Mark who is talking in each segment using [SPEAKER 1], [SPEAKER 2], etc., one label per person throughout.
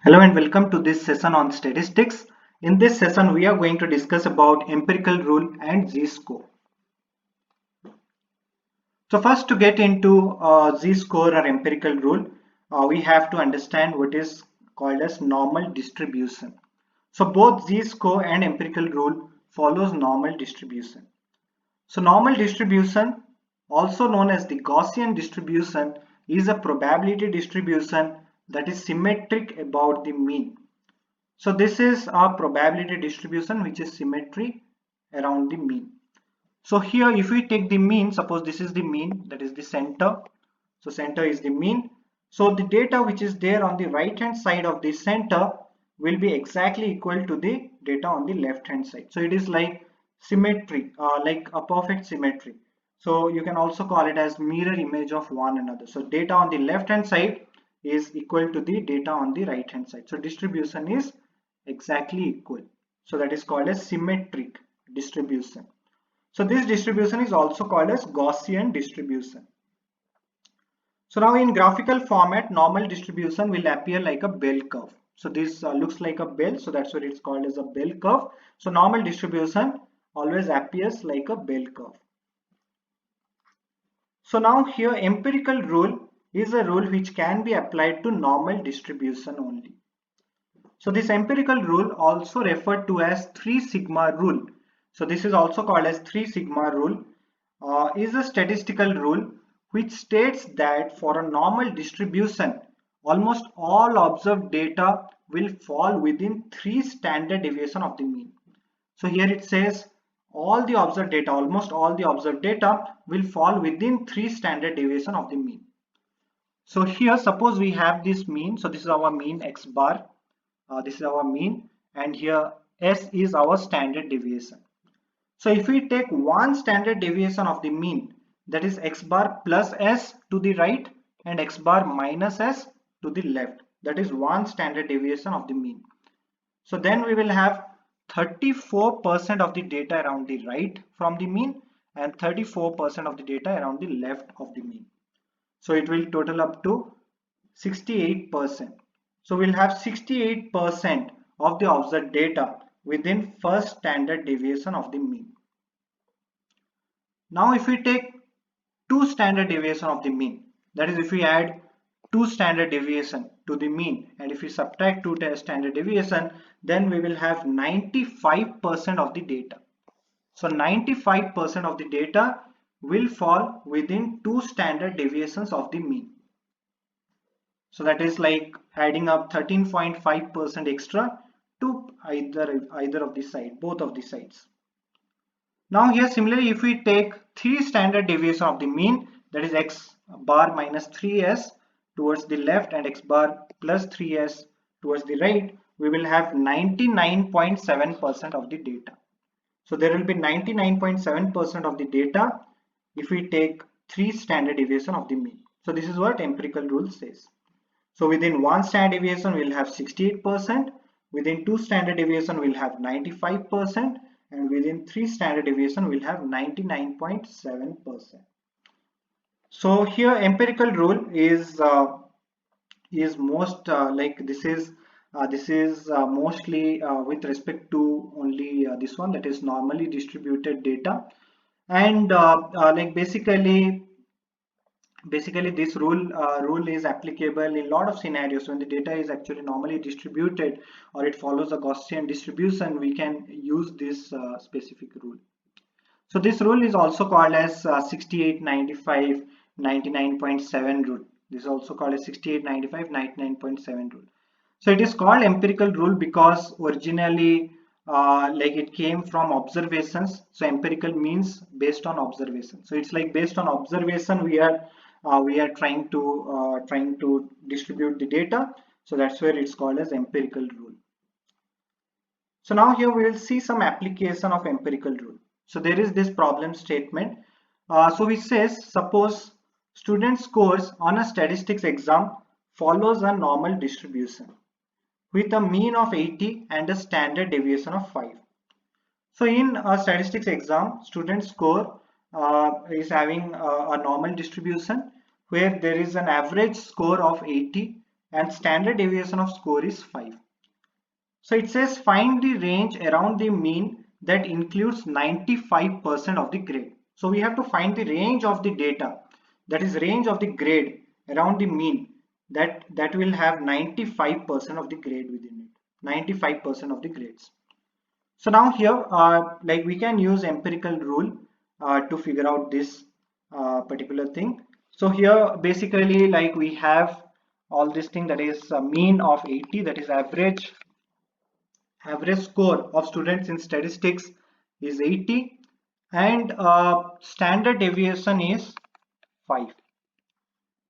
[SPEAKER 1] Hello and welcome to this session on statistics. In this session, we are going to discuss about empirical rule and z-score. So first, to get into z-score or empirical rule, we have to understand what is called as normal distribution. So both z-score and empirical rule follows normal distribution. So normal distribution, also known as the Gaussian distribution, is a probability distribution that is symmetric about the mean. So this is a probability distribution which is symmetry around the mean. So here if we take the mean, suppose this is the mean, that is the center. So center is the mean. So the data which is there on the right hand side of the center will be exactly equal to the data on the left hand side. So it is like symmetry, like a perfect symmetry. So you can also call it as mirror image of one another. So data on the left hand side is equal to the data on the right hand side. So distribution is exactly equal. So that is called as symmetric distribution. So this distribution is also called as Gaussian distribution. So now in graphical format, normal distribution will appear like a bell curve. So this looks like a bell, so that's what it's called as a bell curve. So normal distribution always appears like a bell curve. So now here empirical rule is a rule which can be applied to normal distribution only. So this empirical rule also referred to as 3 sigma rule. So this is also called as 3 sigma rule, is a statistical rule which states that for a normal distribution, almost all observed data will fall within 3 standard deviation of the mean. So here it says all the observed data, almost all the observed data will fall within 3 standard deviation of the mean. So here suppose we have this mean, so this is our mean x bar. This is our mean, and here S is our standard deviation. So if we take one standard deviation of the mean, that is x bar plus S to the right and x bar minus S to the left, that is one standard deviation of the mean. So then we will have 34% of the data around the right from the mean and 34% of the data around the left of the mean. So it will total up to 68%. So we'll have 68% of the observed data within first standard deviation of the mean. Now if we take two standard deviation of the mean, that is if we add two standard deviation to the mean and if we subtract two standard deviation, then we will have 95% of the data. So 95% of the data will fall within two standard deviations of the mean. So that is like adding up 13.5% extra to either of the side, both of the sides. Now here similarly, if we take 3 standard deviation of the mean, that is x bar minus 3s towards the left and x bar plus 3s towards the right, we will have 99.7% of the data. So there will be 99.7% of the data if we take 3 standard deviation of the mean. So this is what empirical rule says. So within one standard deviation, we'll have 68%. Within two standard deviation, we'll have 95%. And within three standard deviation, we'll have 99.7%. So here empirical rule is most like this is mostly with respect to only this one, that is normally distributed data, and like basically this rule is applicable in a lot of scenarios. When the data is actually normally distributed or it follows a Gaussian distribution, we can use this specific rule. So this rule is also called as 68, 95, 99.7 rule. This is also called as 68, 95, 99.7 rule. So it is called empirical rule because originally like it came from observations. So empirical means based on observation. So it's like based on observation we are trying to distribute the data. So that's where it's called as empirical rule. So now here we will see some application of empirical rule. So there is this problem statement. So it says suppose student scores on a statistics exam follows a normal distribution with a mean of 80 and a standard deviation of 5. So in a statistics exam, student score is having a normal distribution where there is an average score of 80 and standard deviation of score is 5. So it says find the range around the mean that includes 95% of the grade. So we have to find the range of the data, that is range of the grade around the mean that will have 95% of the grade within it, 95% of the grades. So now here like we can use empirical rule to figure out this particular thing. So here basically like we have all this thing, that is a mean of 80, that is average score of students in statistics is 80, and standard deviation is 5.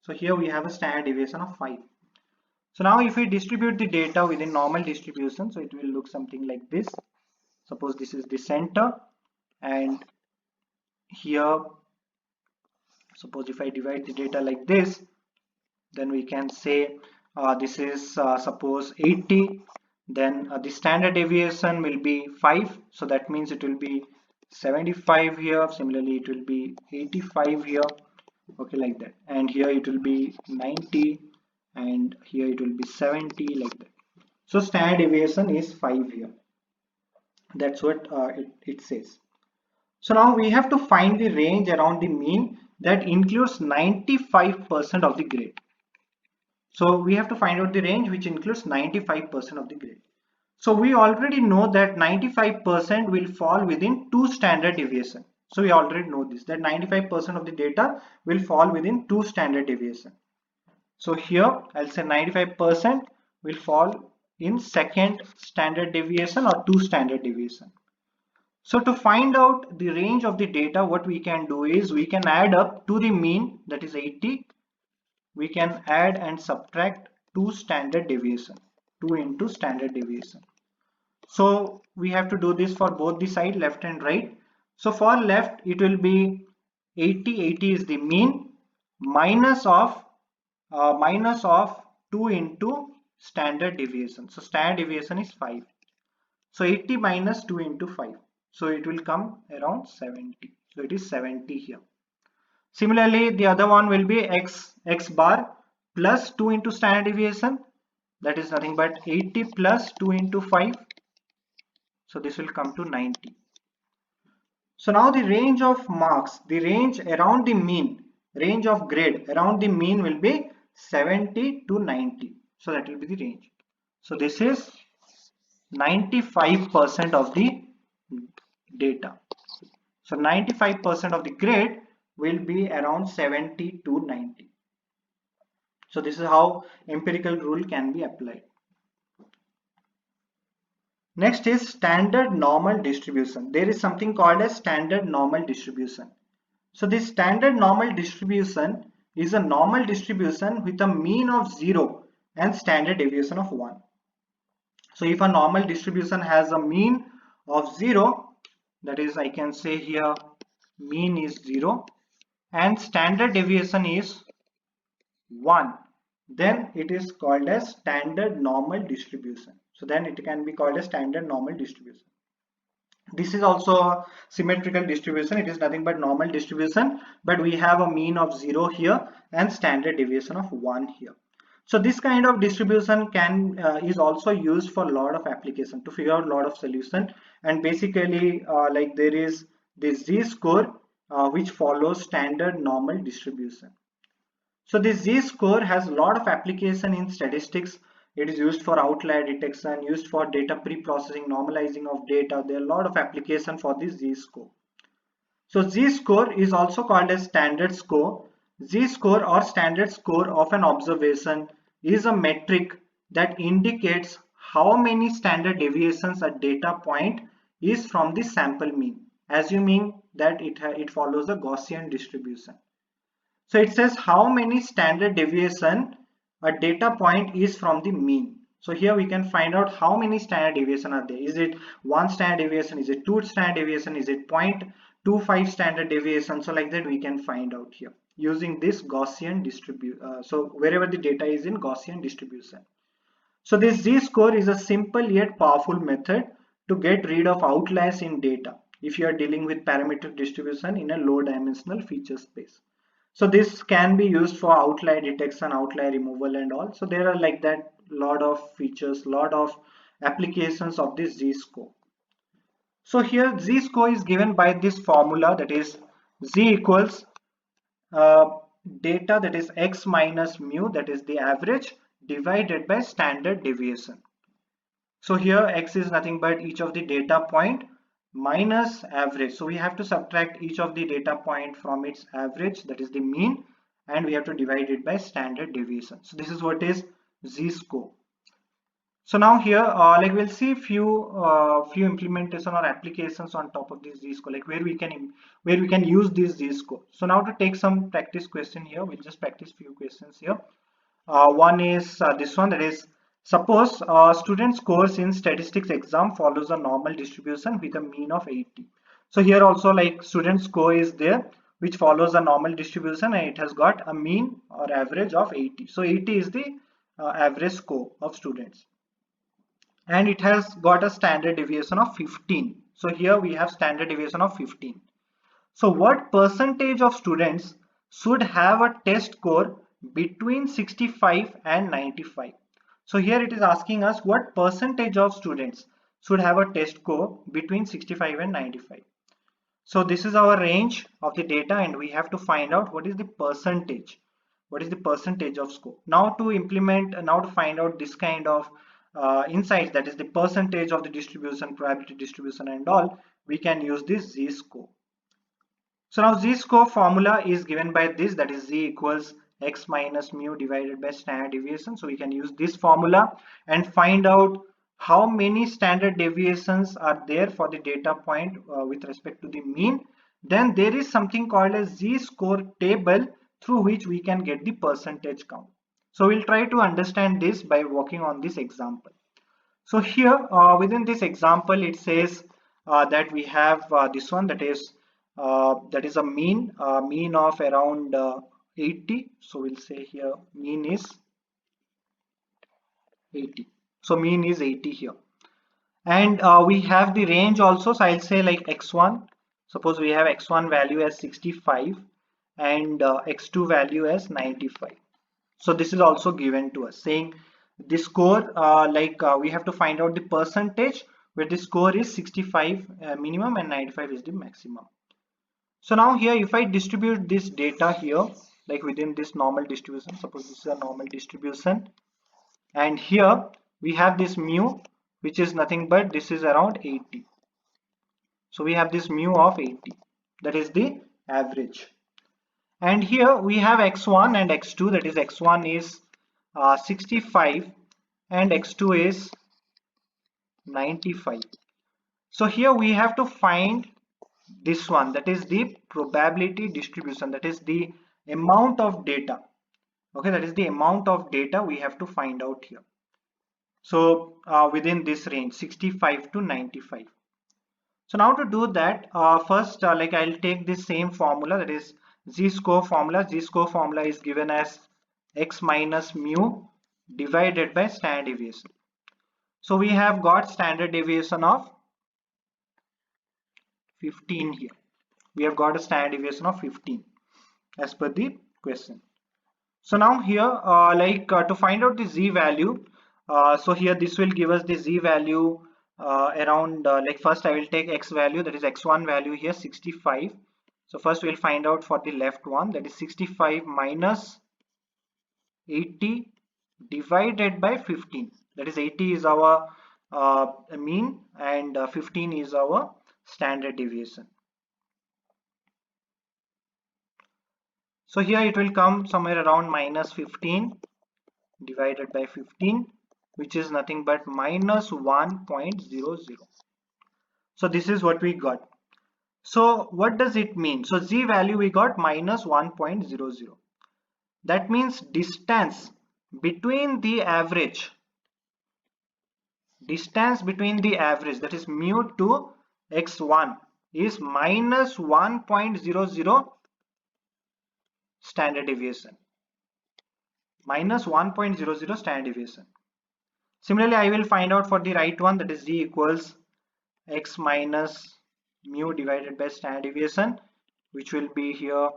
[SPEAKER 1] So here we have a standard deviation of 5. So now if we distribute the data within normal distribution, so it will look something like this. Suppose this is the center, and here suppose if I divide the data like this, then we can say this is suppose 80, then the standard deviation will be 5, so that means it will be 75 here, similarly it will be 85 here, okay, like that, and here it will be 90, and here it will be 70, like that. So standard deviation is 5 here. That's what it says. So now we have to find the range around the mean that includes 95% of the grade. So we have to find out the range which includes 95% of the grade. So we already know that 95% will fall within 2 standard deviation. So we already know this, that 95% of the data will fall within 2 standard deviation. So here I'll say 95% will fall in second standard deviation or 2 standard deviation. So to find out the range of the data, what we can do is we can add up to the mean, that is 80. We can add and subtract 2 standard deviation, 2 into standard deviation. So we have to do this for both the side, left and right. So for left it will be 80. 80 is the mean, minus of 2 into standard deviation. So standard deviation is 5. So 80 minus 2 into 5. So it will come around 70. So it is 70 here. Similarly, the other one will be x bar plus 2 into standard deviation. That is nothing but 80 plus 2 into 5. So this will come to 90. So now the range of marks, the range around the mean, range of grade around the mean will be 70 to 90. So that will be the range. So this is 95% of the data. So 95% of the grade will be around 70 to 90. So this is how empirical rule can be applied. Next is standard normal distribution. There is something called as standard normal distribution. So this standard normal distribution is a normal distribution with a mean of 0 and standard deviation of 1. So if a normal distribution has a mean of 0, that is I can say here mean is 0 and standard deviation is 1, then it is called as standard normal distribution. So then it can be called a standard normal distribution. This is also a symmetrical distribution. It is nothing but normal distribution, but we have a mean of 0 here and standard deviation of 1 here. So this kind of distribution can is also used for a lot of application to figure out a lot of solution. And basically like there is this z-score which follows standard normal distribution. So this z-score has a lot of application in statistics. It is used for outlier detection, used for data pre-processing, normalizing of data. There are a lot of application for this z-score. So z-score is also called as standard score. Z-score or standard score of an observation is a metric that indicates how many standard deviations a data point is from the sample mean, assuming that it follows a Gaussian distribution. So it says how many standard deviation a data point is from the mean. So here we can find out how many standard deviation are there. Is it 1 standard deviation? Is it 2 standard deviation? Is it 0.25 standard deviation? So like that we can find out here using this Gaussian distribution. So wherever the data is in Gaussian distribution. So this z-score is a simple yet powerful method to get rid of outliers in data if you are dealing with parametric distribution in a low dimensional feature space. So this can be used for outlier detection, outlier removal and all. So there are like that lot of features, lot of applications of this z-score. So here z-score is given by this formula, that is z equals uh, data, that is x minus mu, that is the average, divided by standard deviation. So here x is nothing but each of the data point minus average. So we have to subtract each of the data point from its average, that is the mean, and we have to divide it by standard deviation. So this is what is z-score. So now here, like we'll see few implementation or applications on top of this z-score, like where we can use this z-score. So now to take some practice question here, we'll just practice few questions here. One is this one, that is, suppose student scores in statistics exam follows a normal distribution with a mean of 80. So here also like student score is there, which follows a normal distribution, and it has got a mean or average of 80. So 80 is the average score of students, and it has got a standard deviation of 15. So here we have standard deviation of 15. So what percentage of students should have a test score between 65 and 95? So here it is asking us what percentage of students should have a test score between 65 and 95. So this is our range of the data, and we have to find out what is the percentage. What is the percentage of score? Now to find out this kind of insights, that is the percentage of the distribution, probability distribution and all, we can use this z-score. So now z-score formula is given by this, that is z equals x minus mu divided by standard deviation. So we can use this formula and find out how many standard deviations are there for the data point with respect to the mean. Then there is something called a z-score table through which we can get the percentage count. So we'll try to understand this by working on this example. So here within this example, it says that we have this one, that is a mean of around 80. So we'll say here mean is 80. So mean is 80 here, and we have the range also. So I'll say like x1. Suppose we have x1 value as 65 and x2 value as 95. So this is also given to us, saying the score we have to find out the percentage where the score is 65 minimum and 95 is the maximum. So now here if I distribute this data here, like within this normal distribution, suppose this is a normal distribution, and here we have this mu, which is nothing but this is around 80. So we have this mu of 80, that is the average. And here we have x1 and x2, that is x1 is 65 and x2 is 95. So here we have to find this one, that is the probability distribution, that is the amount of data. Okay, that is the amount of data we have to find out here. So within this range 65 to 95. So now to do that, first like I'll take this same formula, that is z-score formula. Z-score formula is given as x minus mu divided by standard deviation. So we have got standard deviation of 15 here. We have got a standard deviation of 15 as per the question. So now here to find out the z value, so here this will give us the z value around like first I will take x value, that is x1 value here 65. So first we'll find out for the left one, that is 65 minus 80 divided by 15, that is 80 is our mean and 15 is our standard deviation. So here it will come somewhere around minus 15 divided by 15, which is nothing but minus 1.00. So this is what we got. So what does it mean? So z value we got minus 1.00. That means distance between the average, that is mu to x1 is minus 1.00 standard deviation. Minus 1.00 standard deviation. Similarly, I will find out for the right one, that is z equals x minus mu divided by standard deviation, which will be here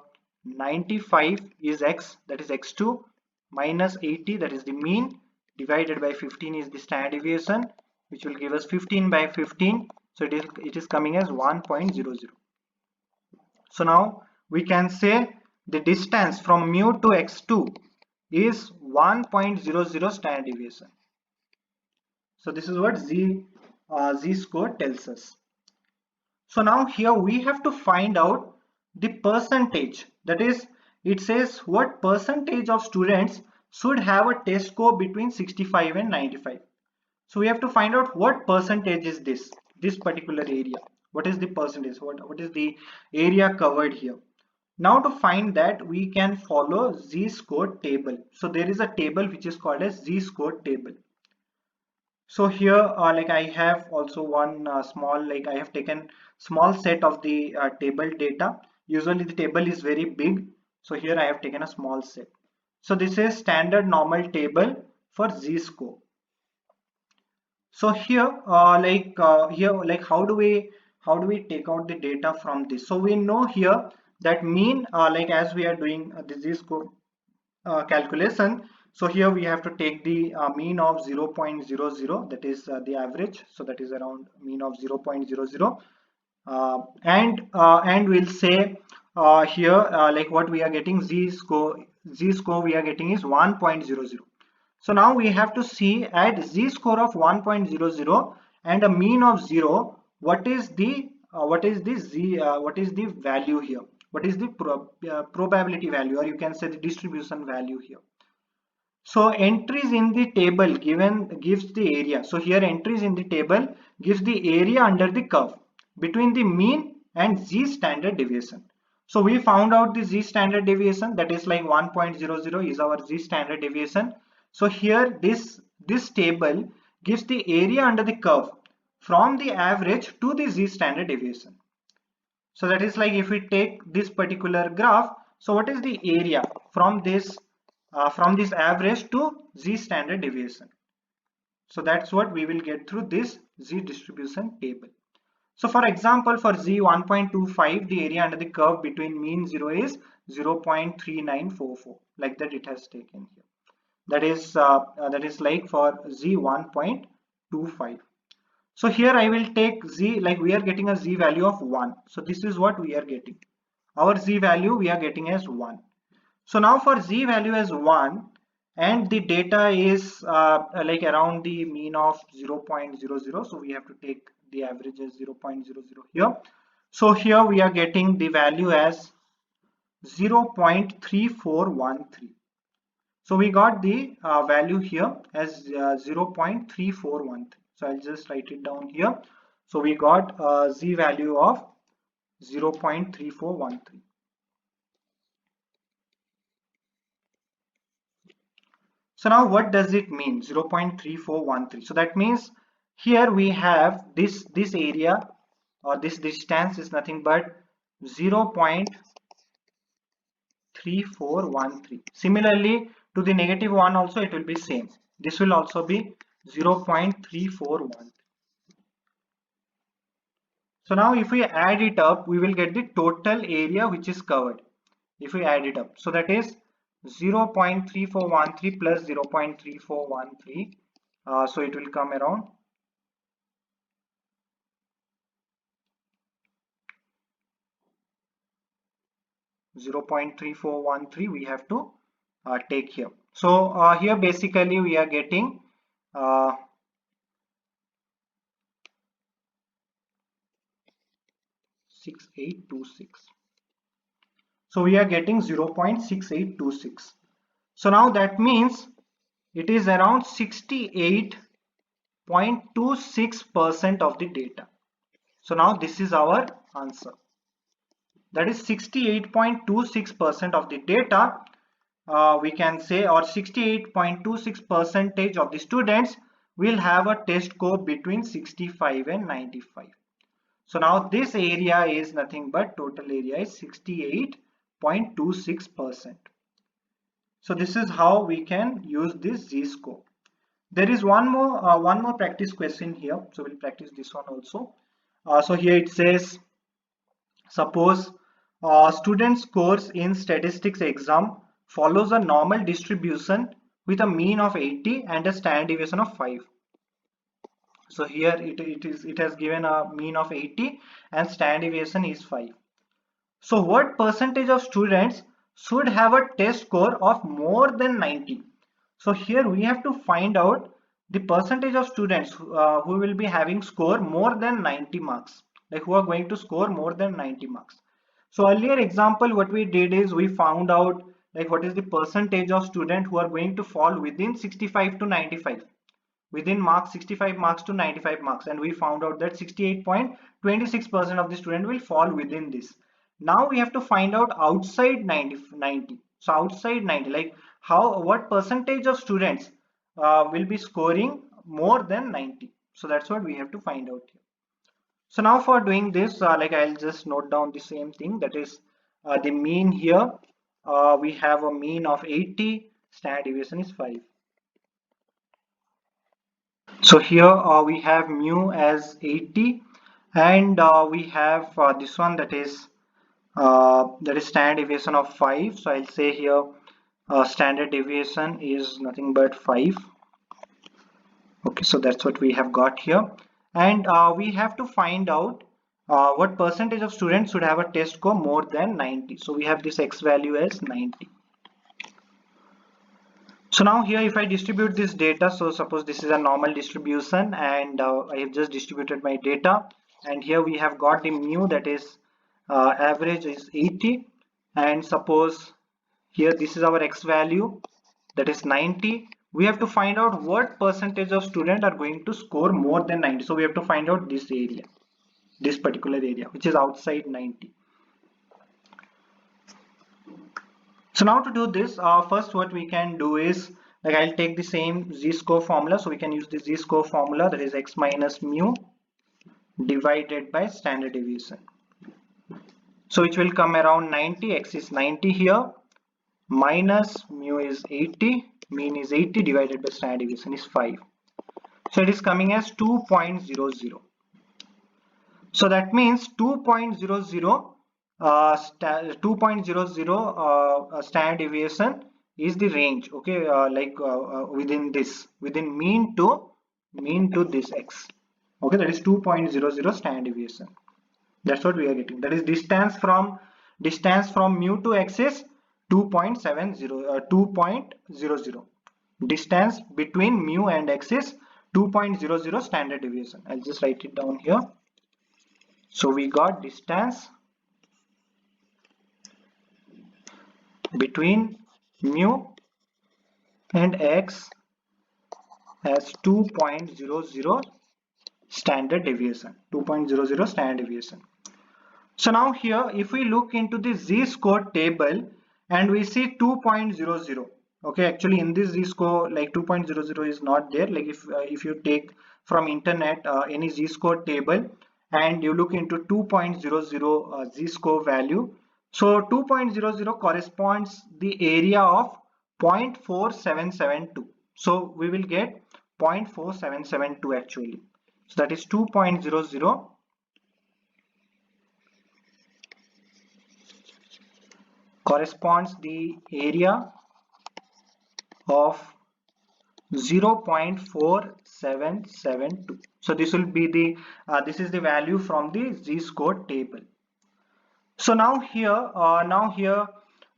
[SPEAKER 1] 95 is x, that is x2, minus 80, that is the mean, divided by 15 is the standard deviation, which will give us 15 by 15. So it is coming as 1.00. So now we can say the distance from mu to x2 is 1.00 standard deviation. So this is what z score tells us. So now here we have to find out the percentage. That is, it says what percentage of students should have a test score between 65 and 95. So we have to find out what percentage is this particular area. What is the percentage? What is the area covered here? Now to find that, we can follow z-score table. So there is a table which is called as z-score table. So here like I have also one small, like I have taken small set of the table data. Usually the table is very big, so here I have taken a small set. So this is standard normal table for z-score. So here how do we take out the data from this? So we know here that mean, like as we are doing the z-score calculation, so here we have to take the mean of 0.00, that is the average, so that is around mean of 0.00, and we'll say here like what we are getting, z score we are getting is 1.00. So now we have to see at z-score of 1.00 and a mean of 0, what is the value here, what is the probability value, or you can say the distribution value here. So entries in the table gives the area. So here entries in the table gives the area under the curve between the mean and z standard deviation. So we found out the z standard deviation, that is like 1.00 is our z standard deviation. So here this table gives the area under the curve from the average to the z standard deviation. So that is like if we take this particular graph, so what is the area from this average to z standard deviation? So that's what we will get through this z distribution table. So for example, for z 1.25, the area under the curve between mean 0 is 0.3944, like that it has taken here. That is like for z 1.25. So here I will take z, like we are getting a z value of 1. So this is what we are getting. Our z value we are getting as 1. So now for z value as 1 and the data is like around the mean of 0.00. So we have to take the average as 0.00 here. So here we are getting the value as 0.3413. So we got the value here as 0.3413. So I'll just write it down here. So we got z value of 0.3413. So now what does it mean, 0.3413? So that means here we have this area, or this distance is nothing but 0.3413. Similarly to the negative one also it will be same. This will also be 0.3413. So now if we add it up, we will get the total area which is covered. If we add it up, so that is 0.3413 plus 0.3413. So it will come around 0.3413 we have to take here. So here basically we are getting 6826. So we are getting 0.6826. So now that means it is around 68.26% of the data. So now this is our answer. That is 68.26% of the data, we can say, or 68.26% of the students will have a test score between 65 and 95. So now this area is nothing but total area is 68.26%. So this is how we can use this z-score. There is one more practice question here, so we'll practice this one also. So here it says, suppose student scores in statistics exam follows a normal distribution with a mean of 80 and a standard deviation of 5. So here it has given a mean of 80 and standard deviation is 5. So what percentage of students should have a test score of more than 90? So here we have to find out the percentage of students who will be having score more than 90 marks, like who are going to score more than 90 marks. So earlier example what we did is we found out like what is the percentage of students who are going to fall within 65 to 95, within marks 65 marks to 95 marks, and we found out that 68.26% of the student will fall within this. Now we have to find out outside 90. So outside 90, like what percentage of students will be scoring more than 90. So that's what we have to find out here. So now for doing this, like I'll just note down the same thing, that is the mean here. We have a mean of 80, standard deviation is 5. So here we have mu as 80, and we have this one that is standard deviation of 5. So I'll say here standard deviation is nothing but 5. Okay, so that's what we have got here, and we have to find out what percentage of students should have a test score more than 90. So we have this x value as 90. So now here if I distribute this data, so suppose this is a normal distribution, and I have just distributed my data, and here we have got the mu, that is average is 80, and suppose here this is our x value, that is 90. We have to find out what percentage of students are going to score more than 90. So we have to find out this area, this particular area which is outside 90. So now to do this, first what we can do is, like I'll take the same z-score formula. So we can use the z-score formula, that is x minus mu divided by standard deviation. So which will come around 90, x is 90 here, minus mu is 80, mean is 80 divided by standard deviation is 5. So it is coming as 2.00. So that means 2.00 standard deviation is the range, okay, within mean to this x, okay, that is 2.00 standard deviation. That's what we are getting, that is distance from mu to x is 2.00. Distance between mu and x is 2.00 standard deviation. I'll just write it down here. So we got distance between mu and x as 2.00 standard deviation. 2.00 standard deviation. So now here if we look into the z-score table and we see 2.00, okay, actually in this z-score like 2.00 is not there. Like if you take from internet any z-score table and you look into 2.00 z-score value, so 2.00 corresponds the area of 0.4772. So we will get 0.4772 actually. So that is 2.00 corresponds the area of 0.4772. So this will be the this is the value from the z-score table. So now here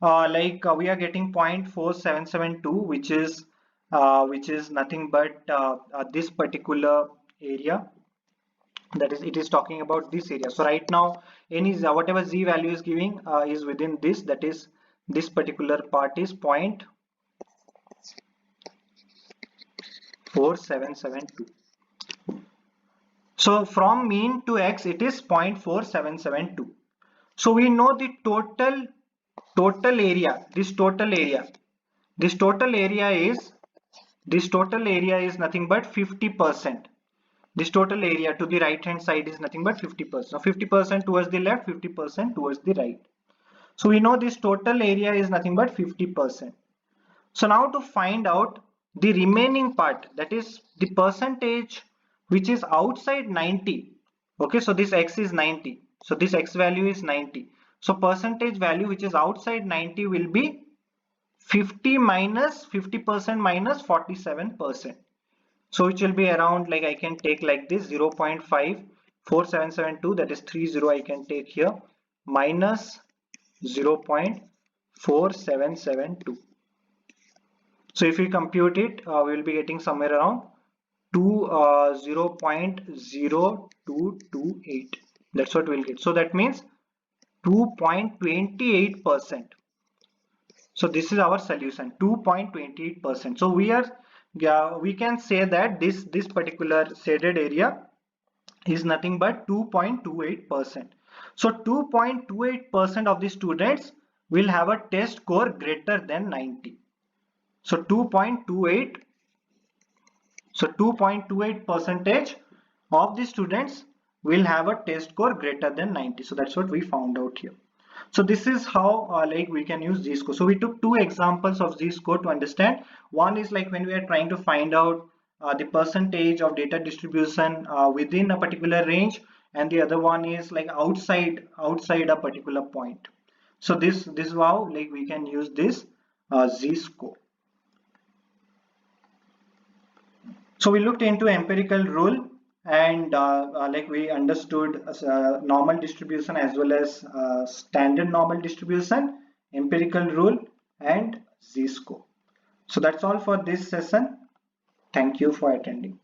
[SPEAKER 1] we are getting 0.4772, which is nothing but this particular area, that is it is talking about this area. So right now any whatever z value is giving is within this, that is this particular part is 0.4772. So from mean to x it is 0.4772. So we know the total area, this total area is nothing but 50%. This total area to the right hand side is nothing but 50%. So 50% towards the left, 50% towards the right. So we know this total area is nothing but 50%. So now to find out the remaining part, that is the percentage which is outside 90. Okay, so this x is 90. So this x value is 90. So percentage value which is outside 90 will be 50 minus 50% minus 47%. So which will be around, like I can take like this, 0.54772, that is 30 I can take here, minus 0.4772. So if we compute it, we will be getting somewhere around 0.0228. That's what we'll get. So that means 2.28%. So this is our solution, 2.28%. So we can say that this particular shaded area is nothing but 2.28%. So 2.28% of the students will have a test score greater than 90. So 2.28 percentage of the students will have a test score greater than 90. So that's what we found out here. So this is how like we can use Z-score. So we took two examples of Z-score to understand. One is like when we are trying to find out the percentage of data distribution within a particular range, and the other one is like outside a particular point. So this is how like we can use this Z-score. So we looked into empirical rule, and like we understood normal distribution as well as standard normal distribution, empirical rule, and Z-score. So that's all for this session. Thank you for attending.